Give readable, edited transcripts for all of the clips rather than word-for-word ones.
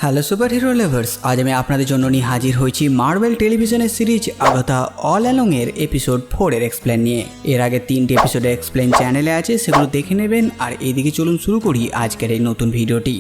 Hello super hero lovers, আজ আমি আপনাদের জন্য নিয়ে হাজির হয়েছি মার্বেল টেলিভিশনের সিরিজ আগাথা অল অ্যালং এর এপিসোড 4 এর এক্সপ্লেন নিয়ে। এর আগে 3টে এপিসোডের এক্সপ্লেন চ্যানেলে আছে, সেগুলো দেখে নেবেন। আর এইদিকে চলুন শুরু করি আজকের এই নতুন ভিডিওটি।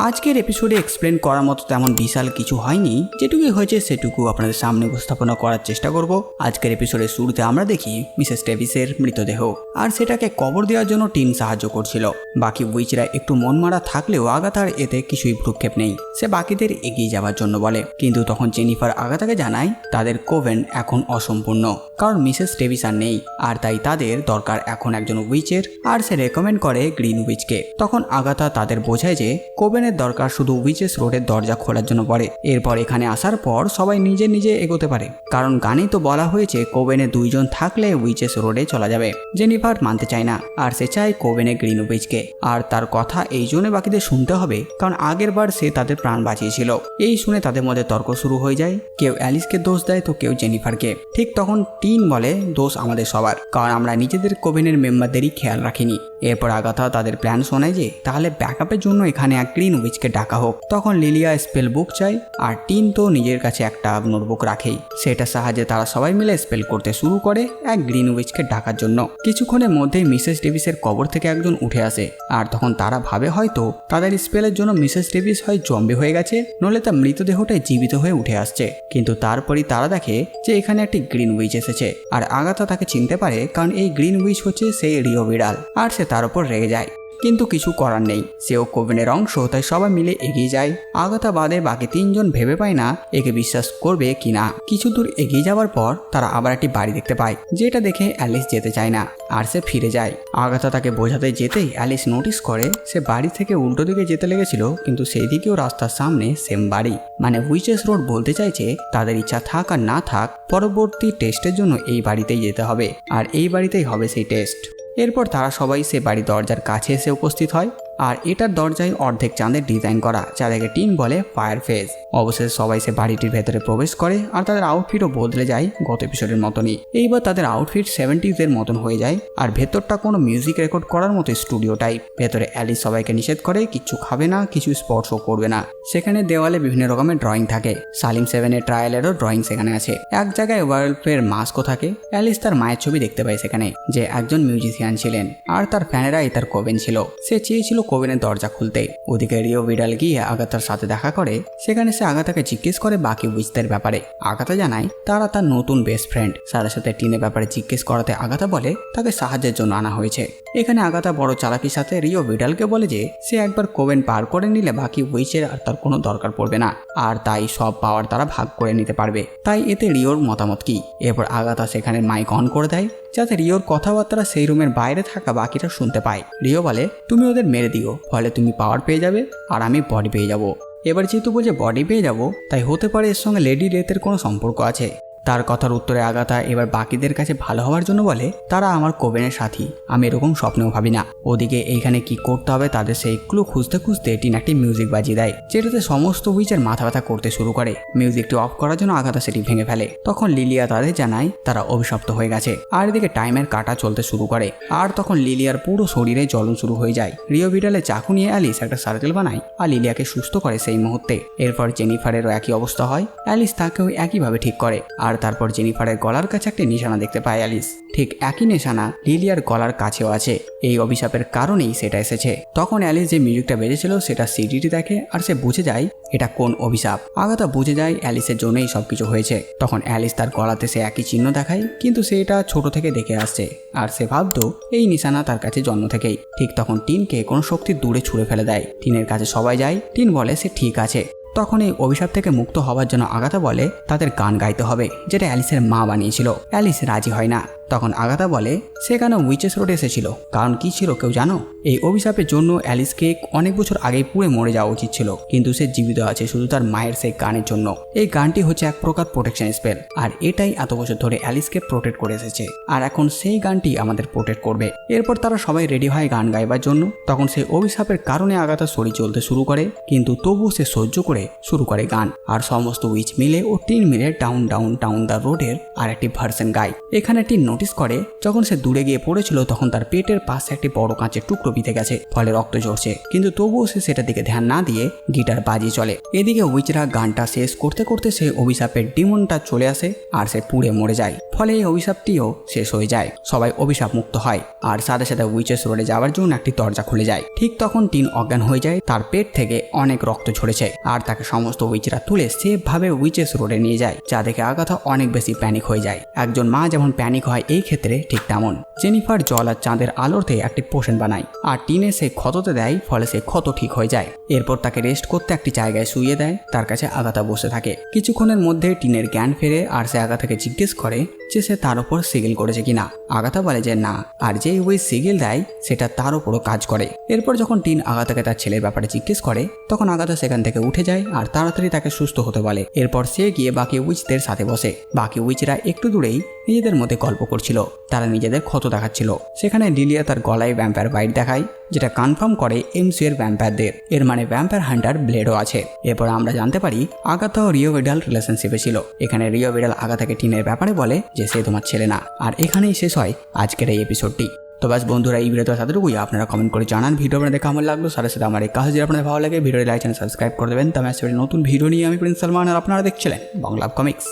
আজকের এপিসোডে এক্সপ্লেন করার মতো তেমন বিশাল কিছু হয়নি, যেটুকুই হয়েছে সেটুকু আপনাদের সামনে উপস্থাপনা করার চেষ্টা করব। আজকের এপিসোডের শুরুতে আমরা দেখি মিসেস ডেভিসের মৃতদেহ, আর সেটাকে কবর দেওয়ার জন্য টিম সাহায্য করছিল। বাকি উইচরা একটু মনমারা থাকলেও আগাথার এতে কিছুই ভ্রুক্ষেপ নেই। সে বাকিদের এগিয়ে যাওয়ার জন্য বলে, কিন্তু তখন জেনিফার আগাথাকে জানায় তাদের কোভেন এখন অসম্পূর্ণ, কারণ মিসেস ডেভিস আর নেই, আর তাই তাদের দরকার এখন একজন উইচের। আর সে রেকমেন্ড করে গ্রিন উইচকে। তখন আগাথা তাদের বোঝায় যে কোভেনের দরকার শুধু উইচেস রোডের দরজা খোলার জন্য পড়ে। এরপর এখানে আসার পর সবাই নিজে নিজে এগোতে পারে, কারণ গানেই তো বলা হয়েছে কোভেনে 2 জন থাকলে উইচেস রোডে চলা যাবে। জেনিফার মানতে চায় না, আর সে চায় কোভেনে গ্রিন উইচকে। আর তার কথা এই জন্য বাকিদের শুনতে হবে, কারণ আগের বার সে তাদের প্রাণ বাঁচিয়েছিল। এই শুনে তাদের মধ্যে তর্ক শুরু হয়ে যায়। কেউ অ্যালিসকে দোষ দেয় তো কেউ জেনিফারকে। ঠিক তখন টিন বলে, দোষ আমাদের সবার, কারণ আমরা নিজেদের কোভেনের মেম্বারদেরই খেয়াল রাখিনি। এরপর আগাথা তাদের প্ল্যান শোনায় যে তাহলে ব্যাকআপের জন্য এখানে এক গ্রিন উইচকে ডাকা হোক। তখন লিলিয়া স্পেল বুক চায়, আর টিন তো নিজের কাছে একটা নোটবুক রাখেই। সেটার সাহায্যে তারা সবাই মিলে স্পেল করতে শুরু করে এক গ্রিন উইচকে ডাকার জন্য। কিছুক্ষণের মধ্যেই মিসেস ডেভিসের কবর থেকে একজন উঠে আসে, আর তখন তারা ভাবে হয়তো তাদের স্পেলের জন্য মিসেস ডেভিস হয় জম্বি হয়ে গেছে, নইলে তার মৃতদেহটাই জীবিত হয়ে উঠে আসছে। কিন্তু তারপরই তারা দেখে যে এখানে একটি গ্রিন উইচ এসেছে, আর আগাথা তাকে চিনতে পারে, কারণ এই গ্রিন উইচ হচ্ছে সেই রিও ভিডাল। আর সে তার উপর রেগে যায়, কিন্তু কিছু করার নেই, সেও কোভেনের অংশ, তাই সবাই মিলে এগিয়ে যায়। আগাথা বাদে বাকি 3 জন ভেবে পায় না একে বিশ্বাস করবে কিনা। কিছু দূর এগিয়ে যাওয়ার পর তারা আবার একটি বাড়ি দেখতে পায়, যেটা দেখে অ্যালিস যেতে চায় না, আর সে ফিরে যায়। আগাথা তাকে বোঝাতে যেতেই অ্যালিস নোটিস করে সে বাড়ি থেকে উল্টো দিকে যেতে লেগেছিল, কিন্তু সেই দিকেও রাস্তার সামনে সেম বাড়ি। মানে উইচেস রোড বলতে চাইছে তাদের ইচ্ছা থাক আর না থাক, পরবর্তী টেস্টের জন্য এই বাড়িতেই যেতে হবে, আর এই বাড়িতেই হবে সেই টেস্ট। এরপর তারা সবাই সে বাড়ির দরজার কাছে এসে উপস্থিত হয়, আর এটার দরজায় অর্ধেক চাঁদের ডিজাইন করা, যাদেরকে টিন বলে ফায়ার ফেজ। অবশেষে সবাই সে বাড়িটির ভেতরে প্রবেশ করে, আর তাদের আউটফিটও বদলে যায় গত এপিসোডের মতনই। এইবার তাদের আউটফিট 70s এর মতন হয়ে যায়, আর ভেতরটা কোনো মিউজিক রেকর্ড করার মতো স্টুডিও টাইপ। ভেতরে অ্যালিস সবাইকে নিষেধ করে কিচ্ছু খাবে না, কিছু স্পর্শও করবে না। সেখানে দেওয়ালে বিভিন্ন রকমের ড্রয়িং থাকে, সালিম 7 এর ট্রায়ালেরও ড্রয়িং সেখানে আছে। এক জায়গায় ওয়ার্ল্ডের মাস্কও থাকে। অ্যালিস তার মায়ের ছবি দেখতে পায় সেখানে, যে একজন মিউজিশিয়ান ছিলেন, আর তার ফ্যানেরাই তার কোভেন ছিল। সে চেয়েছিল কোভেনের দরজা খুলতে। ওদিকে রিও ভিডাল গিয়ে আগাথার সাথে দেখা করে। সেখানে সে আগাথাকে জিজ্ঞেস করে বাকি উইচদের ব্যাপারে। আগাথা জানায় তারা তার নতুন বেস্ট ফ্রেন্ড। সাথে সাথে টিনের ব্যাপারে জিজ্ঞেস করাতে আগাথা বলে তাকে সাহায্যের জন্য আনা হয়েছে। এখানে আগাথা বড় চালাকির সাথে রিও ভিডালকে বলে যে সে একবার কোভেন পার করে নিলে বাকি উইচের আর তার কোনো দরকার পড়বে না, আর তাই সব পাওয়ার তারা ভাগ করে নিতে পারবে। তাই এতে রিওর মতামত কি? এরপর আগাথা সেখানে মাইক অন করে দেয়, যাতে রিওর কথাবার্তা সেই রুমের বাইরে থাকা বাকিটা শুনতে পায়। রিও বলে, তুমি ওদের মেরে দিও, ফলে তুমি পাওয়ার পেয়ে যাবে, আর আমি বডি পেয়ে যাব। এবার যেহেতু বলছে বডি পেয়ে যাব, তাই হতে পারে এর সঙ্গে লেডি রেথের কোনো সম্পর্ক আছে। তার কথার উত্তরে আগাথা এবার বাকিদের কাছে ভালো হওয়ার জন্য বলে, তারা আমার কোভেনের সাথী, আমি এরকম স্বপ্নেও ভাবি না। ওদিকে এইখানে কি করতে হবে তাদের সেই ক্লু খুঁজতে খুঁজতে টিন একটি মিউজিক বাজিয়ে দেয়, যেটাতে সমস্ত উইচের মাথা ব্যথা করতে শুরু করে। মিউজিকটি অফ করার জন্য আগাথা সেটি ভেঙে ফেলে। তখন লিলিয়া তাদের জানায় তারা অভিশপ্ত হয়ে গেছে, আর এদিকে টাইমের কাটা চলতে শুরু করে। আর তখন লিলিয়ার পুরো শরীরে জ্বলন শুরু হয়ে যায়। রিও ভিডালে চাকু নিয়ে অ্যালিস একটা সার্কেল বানায়, আর লিলিয়াকে সুস্থ করে সেই মুহূর্তে। এরপর জেনিফারেরও একই অবস্থা হয়, অ্যালিস তাকেও একইভাবে ঠিক করে। আর তারপর জেনিফারের গলার কাছে একটি নিশানা দেখতে পায় অ্যালিস। ঠিক একই নিশানা লিলিয়ার গলার কাছেও আছে। এই অভিশাপের কারণেই সেটা এসেছে। তখন অ্যালিস যে মিউজিকটা বেজেছিল সেটা সিডিটি দেখে, আর সে বুঝে যায় এটা কোন অভিশাপ। আগাথা বুঝে যায় অ্যালিসের জন্যই সবকিছু হয়েছে। তখন অ্যালিস তার গলাতে সে একই চিহ্ন দেখায়, কিন্তু সে এটা ছোট থেকে দেখে আসছে, আর সে ভাবতো এই নিশানা তার কাছে জন্ম থেকেই। ঠিক তখন টিনকে কোনো শক্তি দূরে ছুঁড়ে ফেলে দেয়। টিনের কাছে সবাই যায়। টিন বলে সে ঠিক আছে। তখন এই অভিশাপ থেকে মুক্ত হওয়ার জন্য আগাথা বলে তাদের গান গাইতে হবে, যেটা অ্যালিসের মা বানিয়েছিল। অ্যালিস রাজি হয় না। তখন আগাথা বলে সে কেন উইচেস রোডে এসেছিল, কারণ কি ছিল কেউ জানো? এই অভিশাপের জন্য অ্যালিসকে অনেক বছর আগেই পুড়ে মরে যাওয়া উচিত ছিল, কিন্তু সে জীবিত আছে শুধু তার মায়ের সেই গানের জন্য। এই গানটি হচ্ছে এক প্রকার প্রোটেকশন স্পেল, আর এটাই এত বছর ধরে অ্যালিসকে প্রোটেক্ট করে এসেছে, আর এখন সেই গানটি আমাদের প্রোটেক্ট করবে। এরপর তারা সবাই রেডি হয় গান গাইবার জন্য। তখন সেই অভিশাপের কারণে আগাথা শরীর চলতে শুরু করে, কিন্তু তবুও সে সহ্য করে শুরু করে গান। আর সমস্ত উইচ মিলে ও টিন মিলে ডাউন ডাউন ডাউন দ্য রোডের আর একটি ভার্সন গায়। এখানে টিন নোটিস করে যখন সে দূরে গিয়ে পড়েছিল তখন তার পেটের পাশে একটি বড় কাঁচের টুকরো বিঁধে গেছে, ফলে রক্ত ঝরছে, কিন্তু তবুও সে সেটার দিকে ধ্যান না দিয়ে গিটার বাজিয়ে চলে। এদিকে উইচরা গানটা শেষ করতে করতে সে অভিশাপের ডিমনটা চলে আসে আর সে পুড়ে মরে যায়, ফলে এই অভিশাপটিও শেষ হয়ে যায়। সবাই অভিশাপ মুক্ত হয় আর সাথে সাথে উইচেস রোডে যাওয়ার জন্য একটি দরজা খুলে যায়। ঠিক তখন টিন অজ্ঞান হয়ে যায়, তার পেট থেকে অনেক রক্ত ঝরেছে আর তাকে সমস্ত উইচরা তুলে সেভাবে উইচেস রোডে নিয়ে যায়, যা দেখে আগাথা অনেক বেশি প্যানিক হয়ে যায়। একজন মা যেমন প্যানিক হয় এই ক্ষেত্রে ঠিক তেমন জেনিফার জল আর চাঁদের আলোতে একটি পোষণ বানায় আর টিনে সে ক্ষততে দেয়, ফলে সে ক্ষত ঠিক হয়ে যায়। এরপর তাকে রেস্ট করতে একটি জায়গায় শুইয়ে দেয়। তার কাছে আগাথা বসে থাকে। কিছুক্ষণের মধ্যে টিনের জ্ঞান ফেরে আর সে আগাথাকে জিজ্ঞেস করে যে সে তার উপর সিগিল করেছে কিনা। আগাথা বলে যে না, আর যেই ওই সিগিল দেয় সেটা তার উপরও কাজ করে। এরপর যখন টিন আগাথাকে তার ছেলের ব্যাপারে জিজ্ঞেস করে তখন আগাথা সেখান থেকে উঠে যায় আর তাড়াতাড়ি তাকে সুস্থ হতে বলে। এরপর সে গিয়ে বাকি উইচদের সাথে বসে। বাকি উইচরা একটু দূরেই নিজেদের মধ্যে গল্প করছিল, তারা নিজেদের ক্ষত দেখাচ্ছিল। সেখানে লিলিয়া তার গলায় ভ্যাম্পায়ার বাইট দেখায়, যেটা কনফার্ম করে এমসিউ এর ভ্যাম্পায়ারদের, এর মানে ভ্যাম্পায়ার হান্টার ব্লেডও আছে। এরপর আমরা জানতে পারি আগাথা ও রিও ভিডাল রিলেশনশিপে ছিল। এখানে রিও ভিডাল আগাথাকে টিনের ব্যাপারে বলে যে সে তোমার ছেলে না। আর এখানেই শেষ হয় আজকের এই এপিসোডটি। তো বাস বন্ধুরা, এই ভিডিওতে সাথেটুকুই। আপনারা কমেন্ট করে জানান ভিডিও আপনাদের কেমন লাগলো। সাথে সাথে আমার এই কাজ যদি আপনাদের ভালো লাগে ভিডিওটি লাইক চ্যানেল সাবস্ক্রাইব করে দেবেন। তো আমি নতুন ভিডিও নিয়ে আমি প্রিন্স সালমান আর আপনারা দেখছিলেন বাংলা কমিক্স।